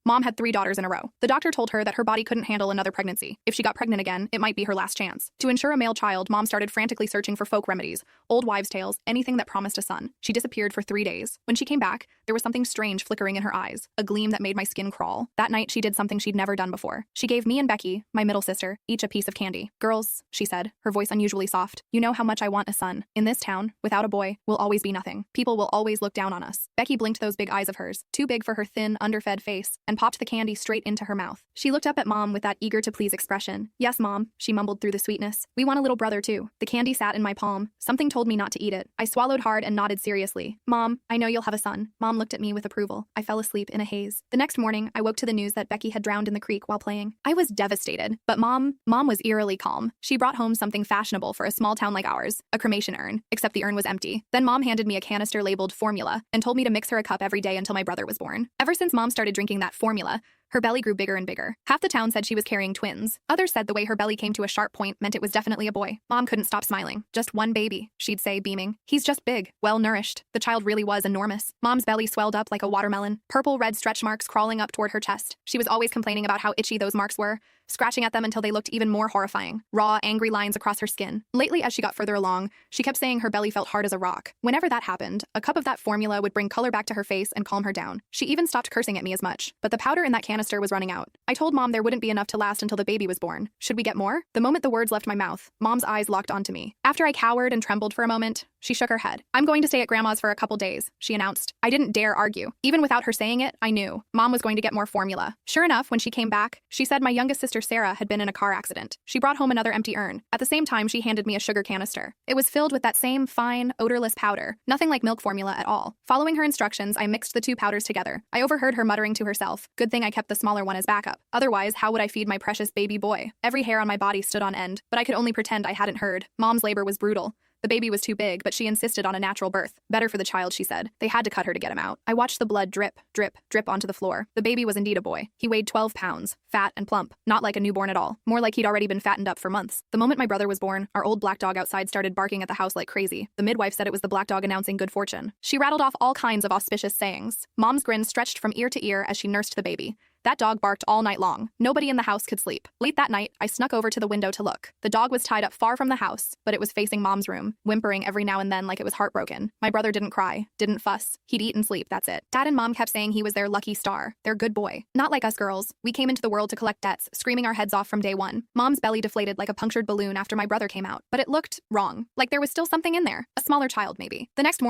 Mom had 3 daughters in a row. The doctor told her that her body couldn't handle another pregnancy. If she got pregnant again, it might be her last chance. To ensure a male child, Mom started frantically searching for folk remedies, old wives' tales, anything that promised a son. She disappeared for 3 days. When she came back, there was something strange flickering in her eyes, a gleam that made my skin crawl. That night, she did something she'd never done before. She gave me and Becky, my middle sister, each a piece of candy. "Girls," she said, her voice unusually soft, "you know how much I want a son. In this town, without a boy, we'll always be nothing. People will always look down on us." Becky blinked those big eyes of hers, too big for her thin, underfed face, and popped the candy straight into her mouth. She looked up at Mom with that eager-to-please expression. "Yes, Mom," she mumbled through the sweetness. "We want a little brother, too." The candy sat in my palm. Something told me not to eat it. I swallowed hard and nodded seriously. "Mom, I know you'll have a son." Mom looked at me with approval. I fell asleep in a haze. The next morning, I woke to the news that Becky had drowned in the creek while playing. I was devastated, but Mom was eerily calm. She brought home something fashionable for a small town like ours, a cremation urn, except the urn was empty. Then Mom handed me a canister labeled formula and told me to mix her a cup every day until my brother was born. Ever since Mom started drinking that formula, her belly grew bigger and bigger. Half the town said she was carrying twins. Others said the way her belly came to a sharp point meant it was definitely a boy. Mom couldn't stop smiling. "Just one baby," she'd say, beaming. "He's just big, well-nourished." The child really was enormous. Mom's belly swelled up like a watermelon, purple-red stretch marks crawling up toward her chest. She was always complaining about how itchy those marks were, scratching at them until they looked even more horrifying. Raw, angry lines across her skin. Lately, as she got further along, she kept saying her belly felt hard as a rock. Whenever that happened, a cup of that formula would bring color back to her face and calm her down. She even stopped cursing at me as much. But the powder in that canister was running out. I told Mom there wouldn't be enough to last until the baby was born. Should we get more? The moment the words left my mouth, Mom's eyes locked onto me. After I cowered and trembled for a moment, she shook her head. "I'm going to stay at Grandma's for a couple days," she announced. I didn't dare argue. Even without her saying it, I knew. Mom was going to get more formula. Sure enough, when she came back, she said my youngest sister Sarah had been in a car accident. She brought home another empty urn. At the same time, she handed me a sugar canister. It was filled with that same fine, odorless powder. Nothing like milk formula at all. Following her instructions, I mixed the two powders together. I overheard her muttering to herself, "Good thing I kept the smaller one as backup. Otherwise, how would I feed my precious baby boy?" Every hair on my body stood on end, but I could only pretend I hadn't heard. Mom's labor was brutal. The baby was too big, but she insisted on a natural birth. Better for the child, she said. They had to cut her to get him out. I watched the blood drip, drip, drip onto the floor. The baby was indeed a boy. He weighed 12 pounds, fat and plump, not like a newborn at all, more like he'd already been fattened up for months. The moment my brother was born, our old black dog outside started barking at the house like crazy. The midwife said it was the black dog announcing good fortune. She rattled off all kinds of auspicious sayings. Mom's grin stretched from ear to ear as she nursed the baby. That dog barked all night long. Nobody in the house could sleep. Late that night, I snuck over to the window to look. The dog was tied up far from the house, but it was facing Mom's room, whimpering every now and then like it was heartbroken. My brother didn't cry, didn't fuss. He'd eat and sleep, that's it. Dad and Mom kept saying he was their lucky star, their good boy. Not like us girls. We came into the world to collect debts, screaming our heads off from day one. Mom's belly deflated like a punctured balloon after my brother came out, but it looked wrong. Like there was still something in there. A smaller child, maybe. The next morning,